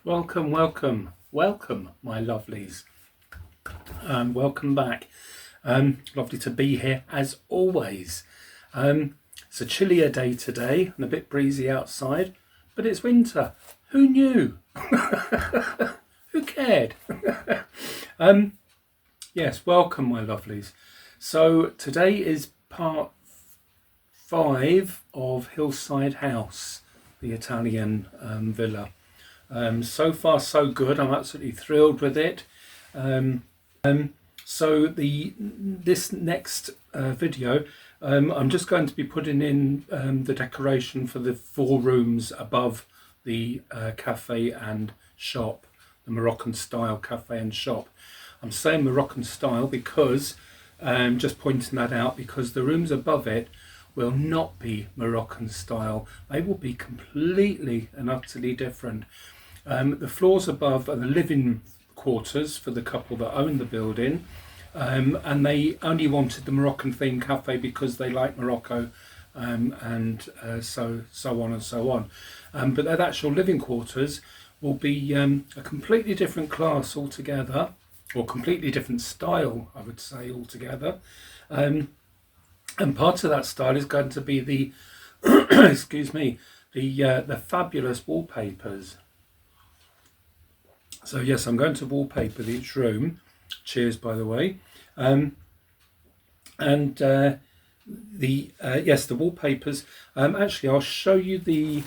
Welcome, welcome, welcome, my lovelies. Welcome back. Lovely to be here as always. It's a chillier day today and a bit breezy outside, but it's winter. Who knew? Who cared? Yes, welcome, my lovelies. So today is part 5 of Hillside House, the Italian villa. So far so good. I'm absolutely thrilled with it. So this next video, I'm just going to be putting in the decoration for the 4 rooms above the cafe and shop, the Moroccan style cafe and shop. I'm saying Moroccan style because just pointing that out, because the rooms above it will not be Moroccan style. They will be completely and utterly different. The floors above are the living quarters for the couple that own the building, and they only wanted the Moroccan themed cafe because they like Morocco, and so on and so on. But their actual living quarters will be a completely different class altogether, or completely different style, I would say, altogether. And part of that style is going to be the excuse me, the fabulous wallpapers. So yes, I'm going to wallpaper each room. Cheers, by the way. The wallpapers. Actually, I'll show you the.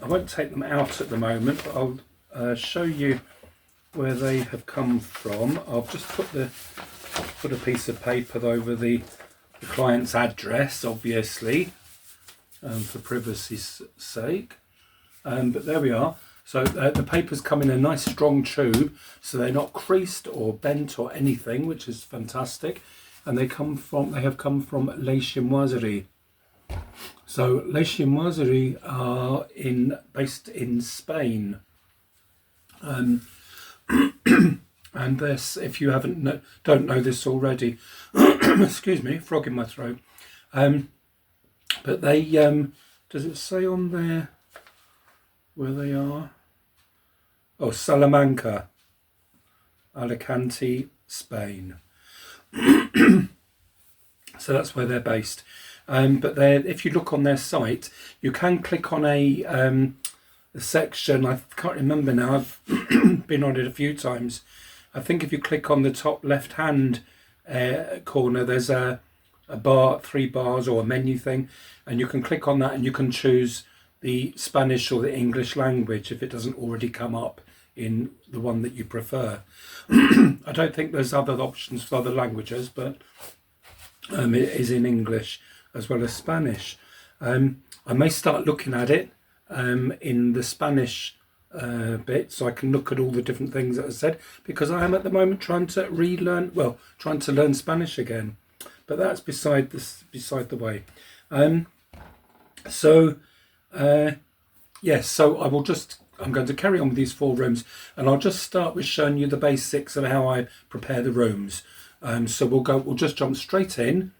I won't take them out at the moment, but I'll show you where they have come from. I'll just put a piece of paper over the client's address, obviously, for privacy's sake. But there we are. So the papers come in a nice strong tube, so they're not creased or bent or anything, which is fantastic. And they have come from Les Chinoiseries. So Les Chinoiseries are based in Spain. And this, if you don't know this already, excuse me, frog in my throat. But they does it say on there where they are? Oh, Salamanca, Alicante, Spain. So that's where they're based. But if you look on their site, you can click on a section. I can't remember now. I've been on it a few times. I think if you click on the top left-hand corner, there's a bar, 3 bars or a menu thing, and you can click on that and you can choose the Spanish or the English language if it doesn't already come up in the one that you prefer. I don't think there's other options for other languages, but it is in English as well as Spanish. I may start looking at it in the Spanish bit, so I can look at all the different things that I said, because I am at the moment trying to learn Spanish again. But that's beside the way. Yes, so I'm going to carry on with these 4 rooms, and I'll just start with showing you the basics of how I prepare the rooms. So we'll just jump straight in.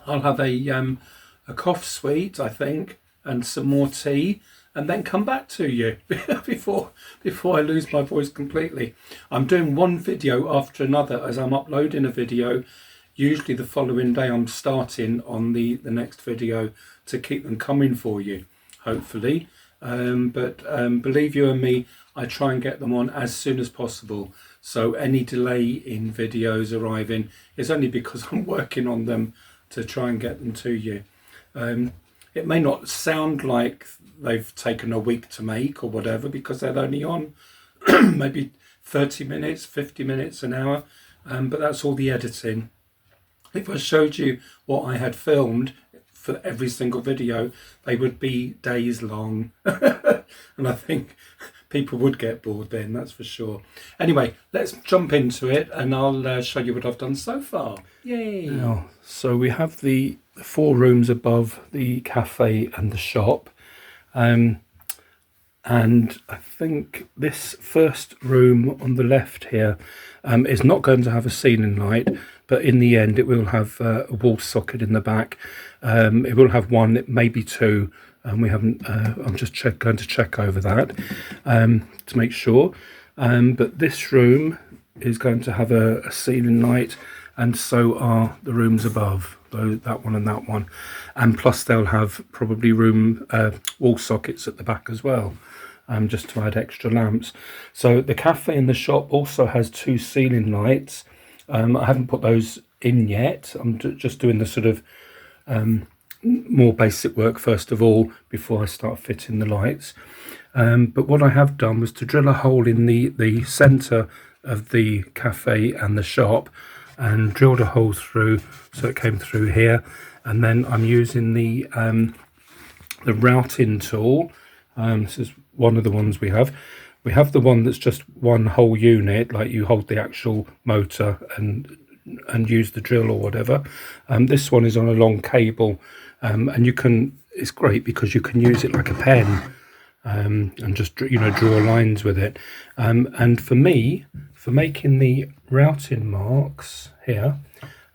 I'll have a cough sweet, I think, and some more tea, and then come back to you before I lose my voice completely. I'm doing one video after another as I'm uploading a video. Usually the following day I'm starting on the next video to keep them coming for you, hopefully. But believe you and me, I try and get them on as soon as possible. So any delay in videos arriving is only because I'm working on them to try and get them to you. It may not sound like they've taken a week to make or whatever, because they're only on maybe 30 minutes, 50 minutes, an hour. But that's all the editing. If I showed you what I had filmed for every single video, they would be days long. And I think people would get bored then, that's for sure. Anyway, let's jump into it and I'll show you what I've done so far. Yay! Now, so we have the 4 rooms above the cafe and the shop. And I think this first room on the left here is not going to have a ceiling light, but in the end it will have a wall socket in the back. It will have 1, maybe 2, and we haven't. I'm just going to check over that to make sure. But this room is going to have a ceiling light, and so are the rooms above, that one and that one, and plus they'll have probably room wall sockets at the back as well, just to add extra lamps. So the cafe and the shop also has 2 ceiling lights. I haven't put those in yet. I'm just doing the sort of more basic work first of all before I start fitting the lights. But what I have done was to drill a hole in the centre of the cafe and the shop, and drilled a hole through so it came through here. And then I'm using the routing tool. This is one of the ones we have. We have the one that's just one whole unit, like you hold the actual motor and use the drill or whatever. This one is on a long cable, and it's great because you can use it like a pen, and just draw lines with it. And for me, for making the routing marks here,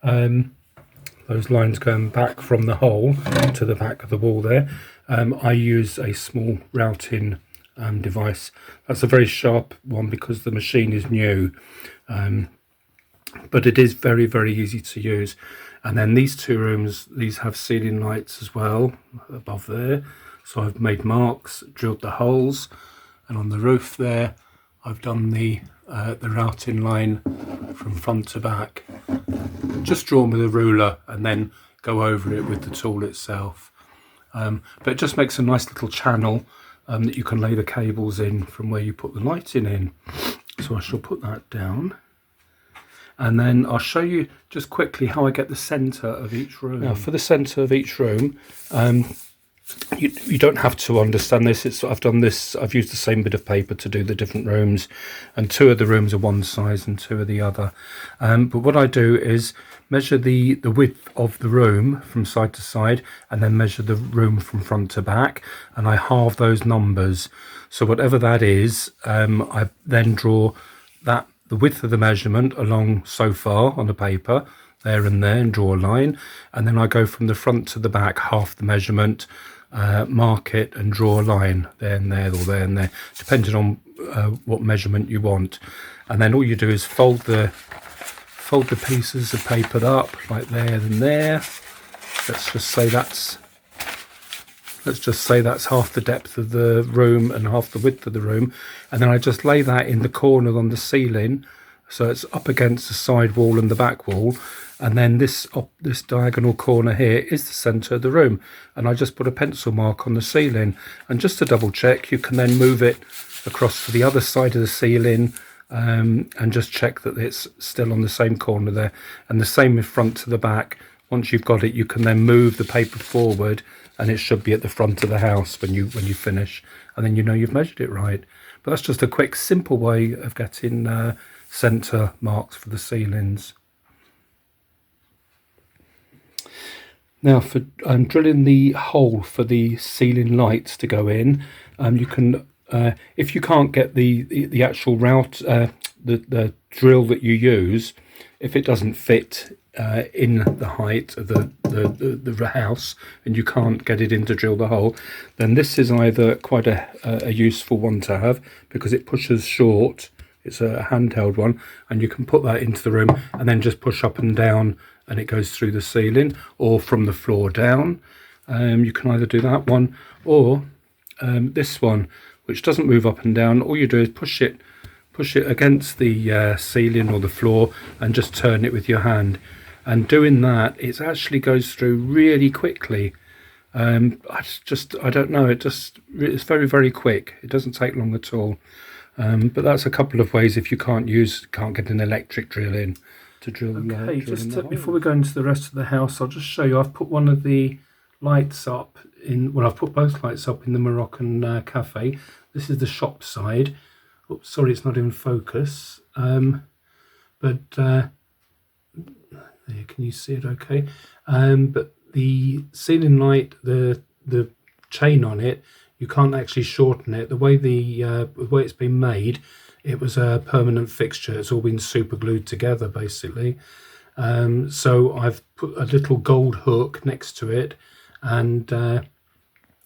those lines going back from the hole to the back of the wall there, I use a small routing device. That's a very sharp one because the machine is new, but it is very, very easy to use. And then these 2 rooms, these have ceiling lights as well above there, so I've made marks, drilled the holes, and on the roof there I've done the routing line from front to back, just drawn with a ruler and then go over it with the tool itself. But it just makes a nice little channel that you can lay the cables in from where you put the lighting in. So I shall put that down, and then I'll show you just quickly how I get the centre of each room. Now for the centre of each room, you don't have to understand this. I've used the same bit of paper to do the different rooms, and 2 of the rooms are one size and 2 are the other. But what I do is measure the width of the room from side to side, and then measure the room from front to back, and I halve those numbers. So whatever that is, I then draw the width of the measurement along so far on the paper, there and there, and draw a line, and then I go from the front to the back, half the measurement, mark it and draw a line there and there, or there and there, depending on what measurement you want. And then all you do is fold the pieces of paper up like there and there. Let's just say that's half the depth of the room and half the width of the room, and then I just lay that in the corner on the ceiling, so it's up against the side wall and the back wall. And then this diagonal corner here is the centre of the room, and I just put a pencil mark on the ceiling. And just to double check, you can then move it across to the other side of the ceiling, and just check that it's still on the same corner there. And the same in front to the back. Once you've got it, you can then move the paper forward, and it should be at the front of the house when you finish, and then you know you've measured it right. But that's just a quick, simple way of getting centre marks for the ceilings. Now for drilling the hole for the ceiling lights to go in, you can, if you can't get the actual route, the drill that you use, if it doesn't fit in the height of the house and you can't get it in to drill the hole, then this is either quite a useful one to have because it pushes short. It's a handheld one, and you can put that into the room and then just push up and down, and it goes through the ceiling, or from the floor down. You can either do that one or this one, which doesn't move up and down. All you do is push it against the ceiling or the floor and just turn it with your hand. And doing that, it actually goes through really quickly. I don't know, it's very, very quick. It doesn't take long at all. But that's a couple of ways if you can't get an electric drill in to drill. Okay, before we go into the rest of the house, I'll just show you. I've put one of the lights up I've put both lights up in the Moroccan cafe. This is the shop side. Oops, sorry, it's not in focus. But there, can you see it okay? But the ceiling light, the chain on it, you can't actually shorten it. The way it's been made, it was a permanent fixture. It's all been super glued together, basically. So I've put a little gold hook next to it, and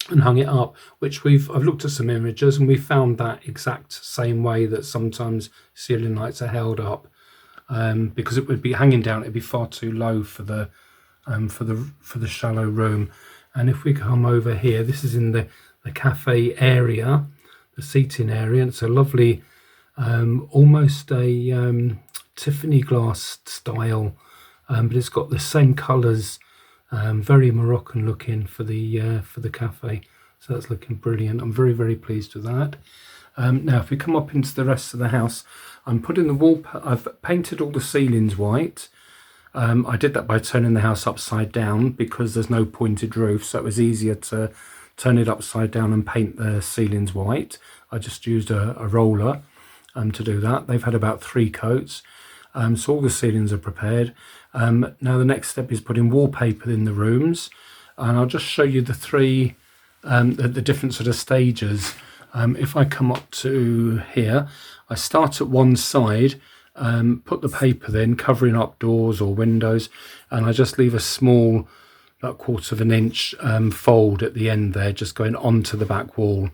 and hung it up, which I've looked at some images and we found that exact same way that sometimes ceiling lights are held up, because it would be hanging down, it'd be far too low for the shallow room. And if we come over here, this is in the cafe area, the seating area. It's a lovely, almost a Tiffany glass style, but it's got the same colours. Very Moroccan looking for the cafe, so that's looking brilliant. I'm very, very pleased with that. Now if we come up into the rest of the house, I'm putting the wall, I've painted all the ceilings white. I did that by turning the house upside down because there's no pointed roof, so it was easier to turn it upside down and paint the ceilings white. I just used a roller to do that. They've had about 3 coats. So all the ceilings are prepared. Now the next step is putting wallpaper in the rooms, and I'll just show you the 3 the different sort of stages. If I come up to here, I start at one side, put the paper in, covering up doors or windows, and I just leave a small, about 1/4 of an inch fold at the end there, just going onto the back wall.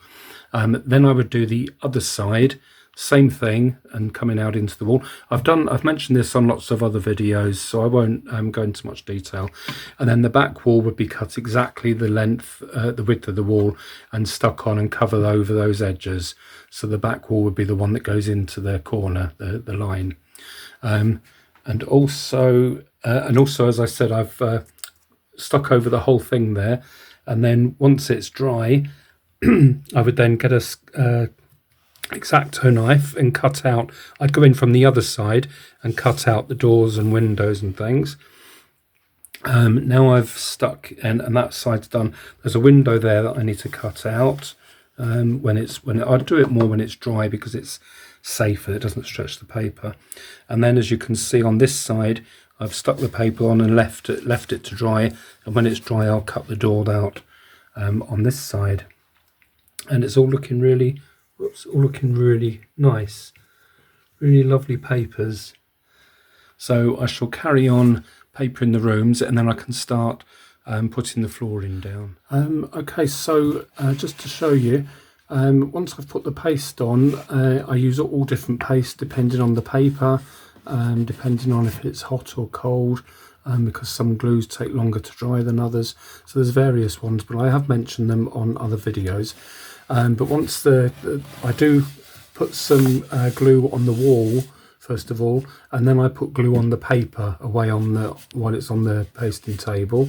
Then I would do the other side, same thing, and coming out into the wall. I've mentioned this on lots of other videos, so I won't go into much detail. And then the back wall would be cut exactly the length, the width of the wall, and stuck on and covered over those edges. So the back wall would be the one that goes into the corner, the line. And also, as I said, I've stuck over the whole thing there. And then once it's dry, I would then get a X-Acto knife and cut out. I'd go in from the other side and cut out the doors and windows and things. Now I've stuck, and that side's done. There's a window there that I need to cut out. I'd do it more when it's dry because it's safer, it doesn't stretch the paper. And then as you can see on this side, I've stuck the paper on and left it to dry, and when it's dry I'll cut the door out on this side. And it's all looking really nice, really lovely papers. So I shall carry on papering the rooms, and then I can start putting the flooring down. Okay, so just to show you, once I've put the paste on, I use all different paste depending on the paper, depending on if it's hot or cold, because some glues take longer to dry than others. So there's various ones, but I have mentioned them on other videos. But once I do put some glue on the wall first of all, and then I put glue on the paper away while it's on the pasting table,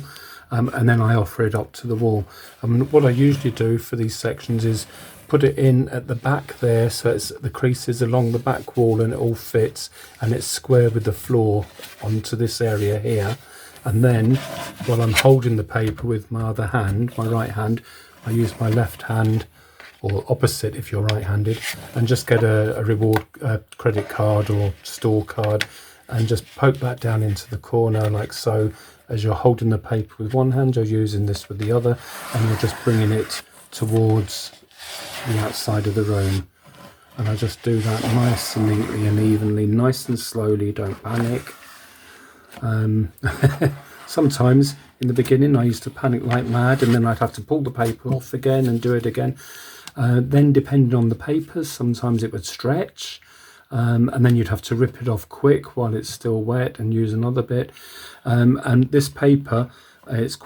and then I offer it up to the wall. What I usually do for these sections is put it in at the back there, so it's the creases along the back wall and it all fits and it's square with the floor onto this area here. And then while I'm holding the paper with my other hand, my right hand, I use my left hand, or opposite if you're right-handed, and just get a reward credit card or store card and just poke that down into the corner like so. As you're holding the paper with one hand, you're using this with the other, and you're just bringing it towards the outside of the room. And I just do that nice and neatly and evenly, nice and slowly, don't panic. Sometimes in the beginning I used to panic like mad, and then I'd have to pull the paper off again and do it again. Then depending on the papers, sometimes it would stretch, and then you'd have to rip it off quick while it's still wet and use another bit. And this paper, it's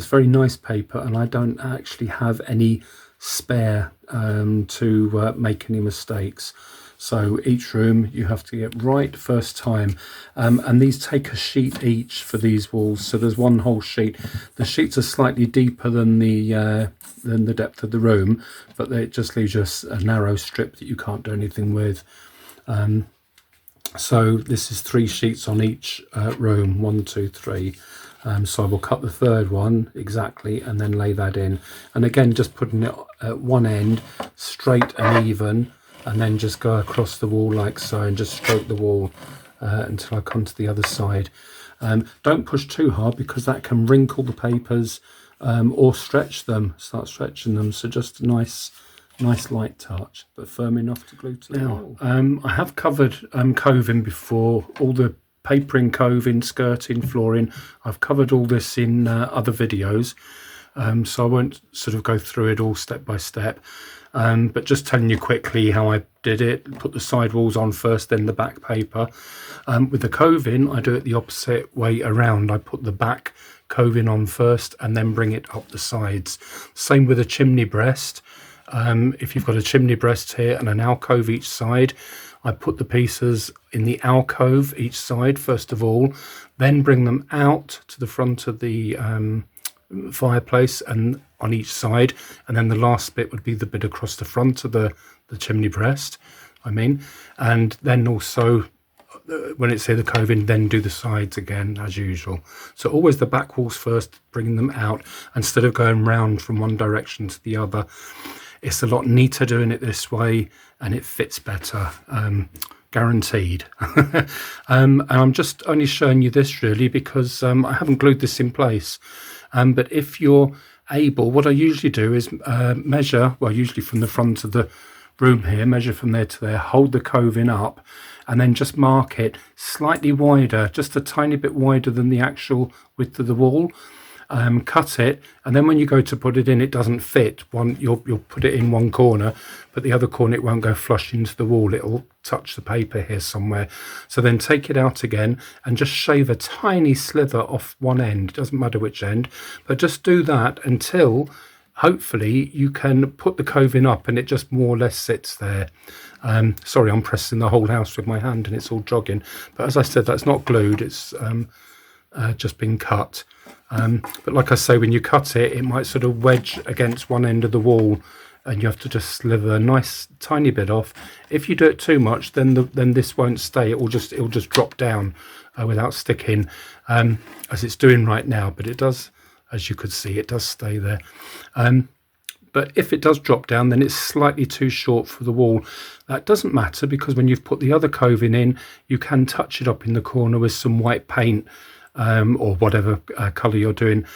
very nice paper, and I don't actually have any spare to make any mistakes. So each room you have to get right first time, and these take a sheet each for these walls. So there's one whole sheet. The sheets are slightly deeper than the depth of the room, but it just leaves you a narrow strip that you can't do anything with. So this is 3 sheets on each room, 1, 2, 3. So I will cut the third one exactly and then lay that in. And again, just putting it at one end straight and even, and then just go across the wall like so and just stroke the wall until I come to the other side. Don't push too hard because that can wrinkle the papers or start stretching them. So just a nice light touch, but firm enough to glue to the wall. I have covered coving before, all the papering, coving, skirting, flooring. I've covered all this in other videos. so I won't sort of go through it all step by step, but just telling you quickly how I did it. Put the side walls on first, then the back paper. With the coving, I do it the opposite way around. I put the back coving on first and then bring it up the sides. Same with a chimney breast. If you've got a chimney breast here and an alcove each side, I put the pieces in the alcove each side first of all, then bring them out to the front of the fireplace and on each side, and then the last bit would be the bit across the front of the chimney breast, and then also when it's here the coving, then do the sides again as usual. So always the back walls first, bringing them out instead of going round from one direction to the other. It's a lot neater doing it this way, and it fits better, guaranteed. And I'm just only showing you this really because I haven't glued this in place. But if you're able, what I usually do is measure, well, usually from the front of the room here, measure from there to there, hold the coving up, and then just mark it slightly wider, just a tiny bit wider than the actual width of the wall. Cut it, and then when you go to put it in, it doesn't fit. You'll put it in one corner, but the other corner it won't go flush into the wall. It'll touch the paper here somewhere. So then take it out again and just shave a tiny sliver off one end. It doesn't matter which end, but just do that until hopefully you can put the coving up and it just more or less sits there. Sorry, I'm pressing the whole house with my hand and it's all jogging, but as I said, that's not glued, it's just been cut. But like I say, when you cut it, it might sort of wedge against one end of the wall, and you have to just sliver a nice tiny bit off. If you do it too much, then this won't stay. It'll just drop down without sticking, as it's doing right now. But it does, as you could see, it does stay there. But if it does drop down, then it's slightly too short for the wall. That doesn't matter, because when you've put the other coving in, you can touch it up in the corner with some white paint, or whatever colour you're doing,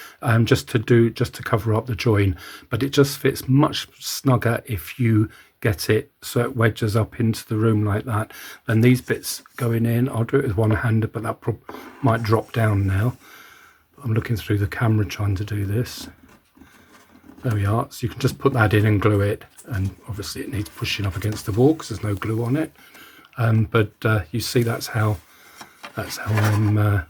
just to cover up the join. But it just fits much snugger if you get it so it wedges up into the room like that. Then these bits going in, I'll do it with one-handed, but that might drop down now. I'm looking through the camera trying to do this. There we are. So you can just put that in and glue it, and obviously it needs pushing up against the wall because there's no glue on it. But you see, that's how I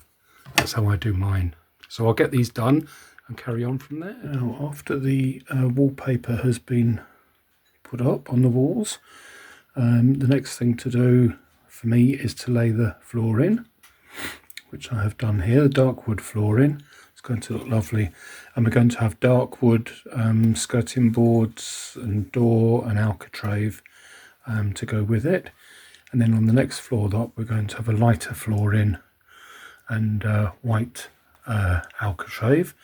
do mine. So I'll get these done and carry on from there. Now, after the wallpaper has been put up on the walls, the next thing to do for me is to lay the floor in, which I have done here, the dark wood flooring. It's going to look lovely, and we're going to have dark wood skirting boards and door and alcove to go with it. And then on the next floor up, we're going to have a lighter flooring and white alcove.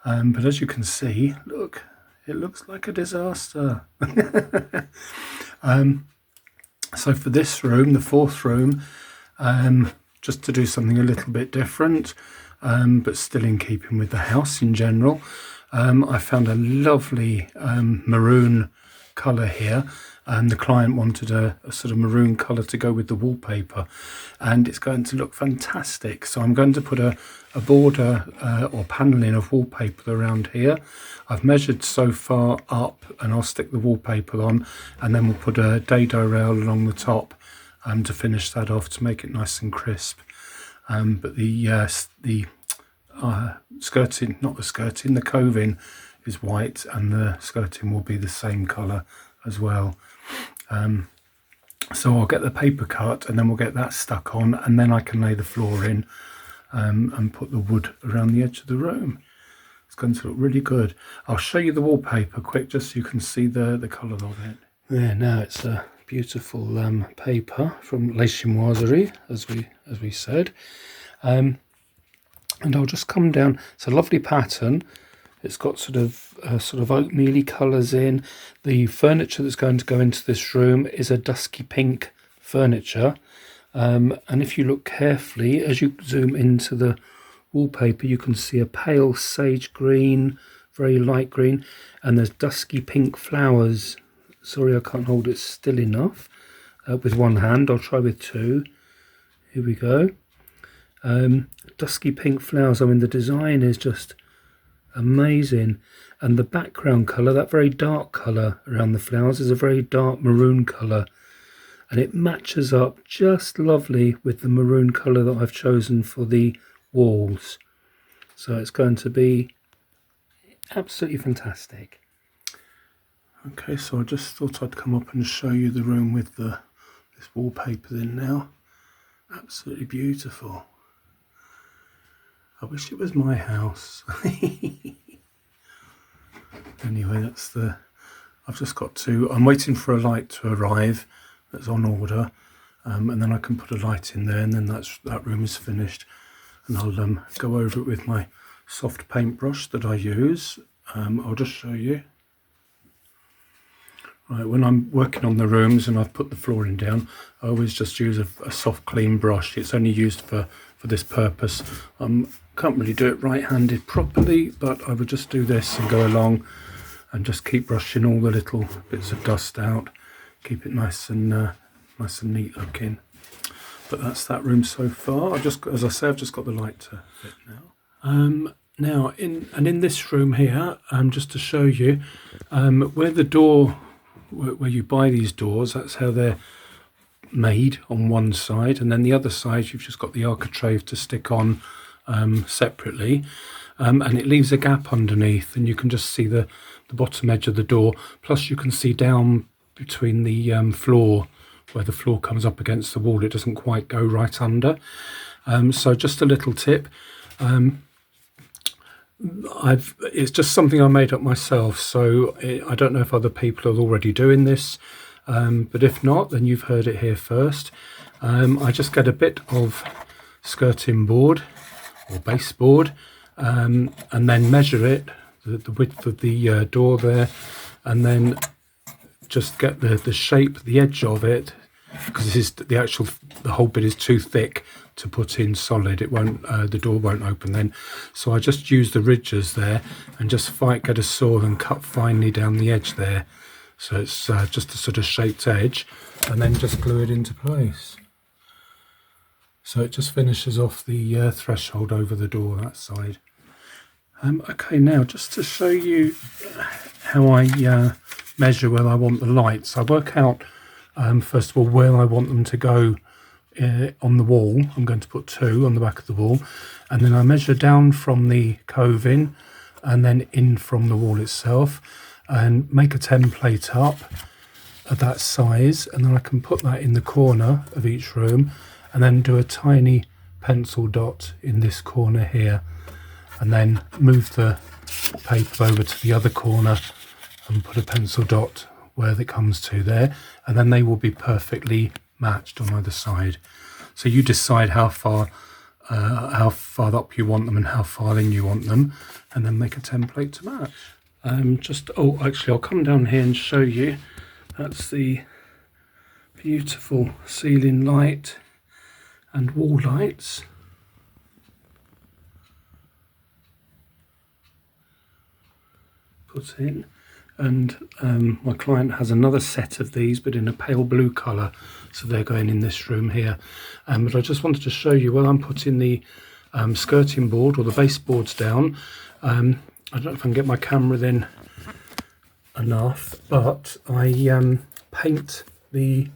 But as you can see, look, it looks like a disaster. So for this room, the fourth room, just to do something a little bit different, but still in keeping with the house in general, I found a lovely maroon colour here. The client wanted a sort of maroon colour to go with the wallpaper, and it's going to look fantastic. So I'm going to put a border or panelling of wallpaper around here. I've measured so far up, and I'll stick the wallpaper on, and then we'll put a dado rail along the top to finish that off to make it nice and crisp. But the skirting, not the skirting, the coving is white, and the skirting will be the same colour as well. So I'll get the paper cut, and then we'll get that stuck on, and then I can lay the floor in and put the wood around the edge of the room. It's going to look really good. I'll show you the wallpaper quick, just so you can see the colour of it. There, now it's a beautiful paper from La Chinoiserie, as we said. And I'll just come down. It's a lovely pattern. It's got sort of oatmeal-y colours in. The furniture that's going to go into this room is a dusky pink furniture. And if you look carefully, as you zoom into the wallpaper, you can see a pale sage green, very light green, and there's dusky pink flowers. Sorry, I can't hold it still enough with one hand. I'll try with two. Here we go. Dusky pink flowers. I mean, the design is just Amazing. And the background colour, that very dark colour around the flowers, is a very dark maroon colour. And it matches up just lovely with the maroon colour that I've chosen for the walls. So it's going to be absolutely fantastic. Okay, so I just thought I'd come up and show you the room with this wallpaper in now. Absolutely beautiful. I wish it was my house. Anyway, I've just got to, I'm waiting for a light to arrive that's on order, and then I can put a light in there, and then that room is finished. And I'll go over it with my soft paintbrush that I use. I'll just show you. Right, when I'm working on the rooms and I've put the flooring down, I always just use a soft clean brush. It's only used for this purpose. Can't really do it right-handed properly, but I would just do this and go along and just keep brushing all the little bits of dust out, keep it nice and neat looking. But that's that room so far. As I say, I've just got the light to fit now. Now in this room here, just to show you, where the door, where you buy these doors, that's how they're made on one side, and then the other side you've just got the architrave to stick on separately, and it leaves a gap underneath, and you can just see the bottom edge of the door, plus you can see down between the floor, where the floor comes up against the wall. It doesn't quite go right under. So just a little tip, it's just something I made up myself, so I don't know if other people are already doing this, but if not, then you've heard it here first. I just get a bit of skirting board or baseboard, and then measure it, the width of the door there, and then just get the shape, the edge of it, because this is the whole bit is too thick to put in solid. It won't, the door won't open then. So I just use the ridges there and just get a saw and cut finely down the edge there. So it's just a sort of shaped edge, and then just glue it into place. So it just finishes off the threshold over the door, that side. Okay, now just to show you how I measure where I want the lights. I work out, first of all, where I want them to go on the wall. I'm going to put 2 on the back of the wall, and then I measure down from the cove-in and then in from the wall itself, and make a template up of that size, and then I can put that in the corner of each room, and then do a tiny pencil dot in this corner here, and then move the paper over to the other corner and put a pencil dot where it comes to there, and then they will be perfectly matched on either side. So you decide how far up you want them and how far in you want them, and then make a template to match. Actually I'll come down here and show you. That's the beautiful ceiling light and wall lights. Put in, and my client has another set of these, but in a pale blue colour, so they're going in this room here. But I just wanted to show you where I'm putting the skirting board or the baseboards down. I don't know if I can get my camera in enough, but I paint the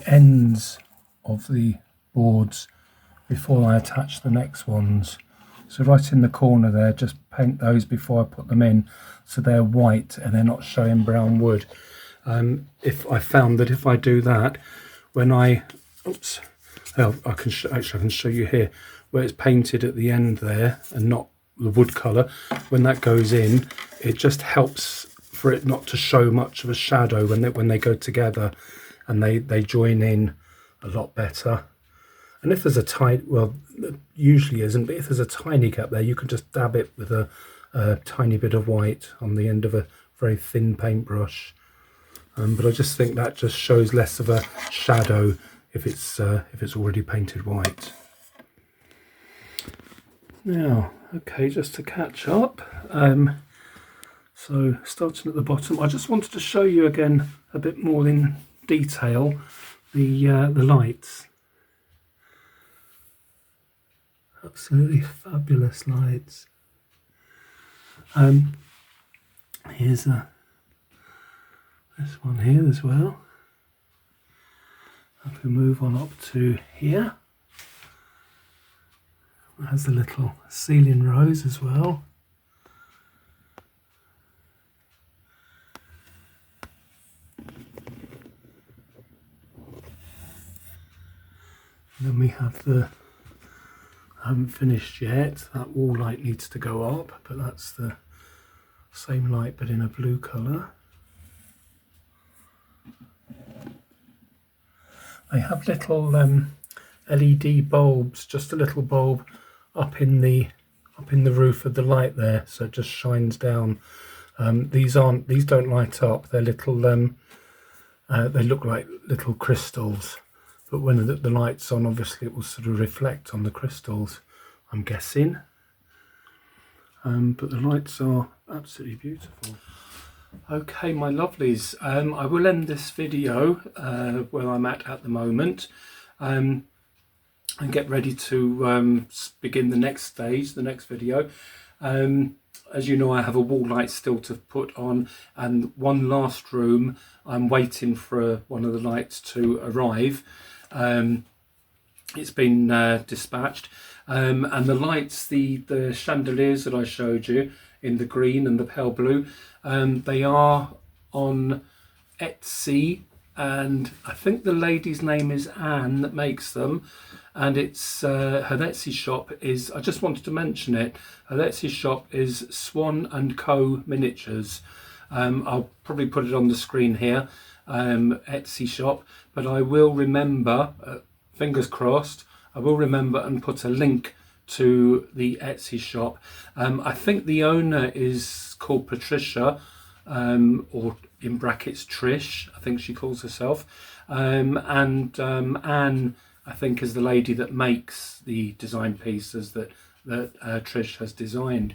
ends of the boards before I attach the next ones. So right in the corner there, just paint those before I put them in, so they're white and they're not showing brown wood. If I found that if I do that, when I can show you here where it's painted at the end there and not the wood colour. When that goes in, it just helps for it not to show much of a shadow when they go together, and they join in a lot better. And if there's a tight, well, usually isn't, but if there's a tiny gap there, you can just dab it with a tiny bit of white on the end of a very thin paintbrush. But I just think that just shows less of a shadow if it's already painted white. Now, okay, just to catch up. So starting at the bottom, I just wanted to show you again a bit more in detail the lights. Absolutely fabulous lights. Here's this one here as well. If we move on up to here, it has the little ceiling rose as well. And then we have I haven't finished yet, that wall light needs to go up, but that's the same light but in a blue colour. I have little LED bulbs, just a little bulb up in the roof of the light there, so it just shines down. These don't light up. They're little they look like little crystals, but when the light's on, obviously it will sort of reflect on the crystals, I'm guessing. But the lights are absolutely beautiful. Okay, my lovelies, I will end this video where I'm at the moment, and get ready to begin the next stage, the next video. As you know, I have a wall light still to put on, and one last room I'm waiting for one of the lights to arrive. It's been dispatched, and the lights, the chandeliers that I showed you in the green and the pale blue, they are on Etsy, and I think the lady's name is Anne that makes them, and it's her Etsy shop is, I just wanted to mention it, her Etsy shop is Swan and Co Miniatures. I'll probably put it on the screen here, Etsy shop, but I will remember, fingers crossed, I will remember and put a link to the Etsy shop. I think the owner is called Patricia, or in brackets Trish, I think she calls herself, and Anne, I think, is the lady that makes the design pieces that Trish has designed.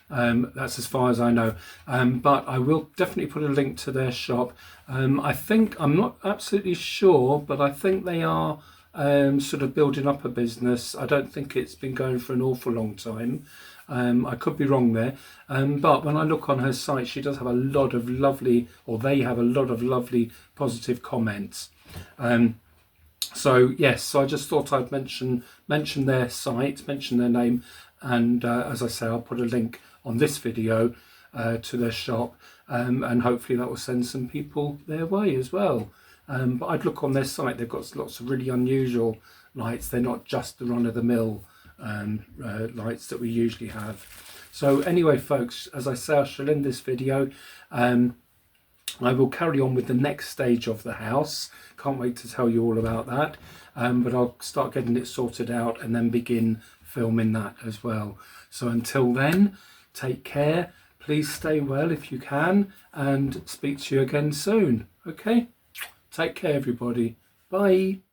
That's as far as I know, but I will definitely put a link to their shop. I think, I'm not absolutely sure, but I think they are sort of building up a business. I don't think it's been going for an awful long time. I could be wrong there, but when I look on her site, she does have a lot of lovely, or they have a lot of lovely positive comments. So yes, so I just thought I'd mention their site, mention their name, and as I say, I'll put a link on this video to their shop, and hopefully that will send some people their way as well. But I'd look on their site, they've got lots of really unusual lights. They're not just the run-of-the-mill lights that we usually have. So anyway, folks, as I say, I shall end this video. I will carry on with the next stage of the house. Can't wait to tell you all about that. But I'll start getting it sorted out and then begin filming that as well. So until then, take care. Please stay well if you can, and speak to you again soon. Okay? Take care, everybody. Bye.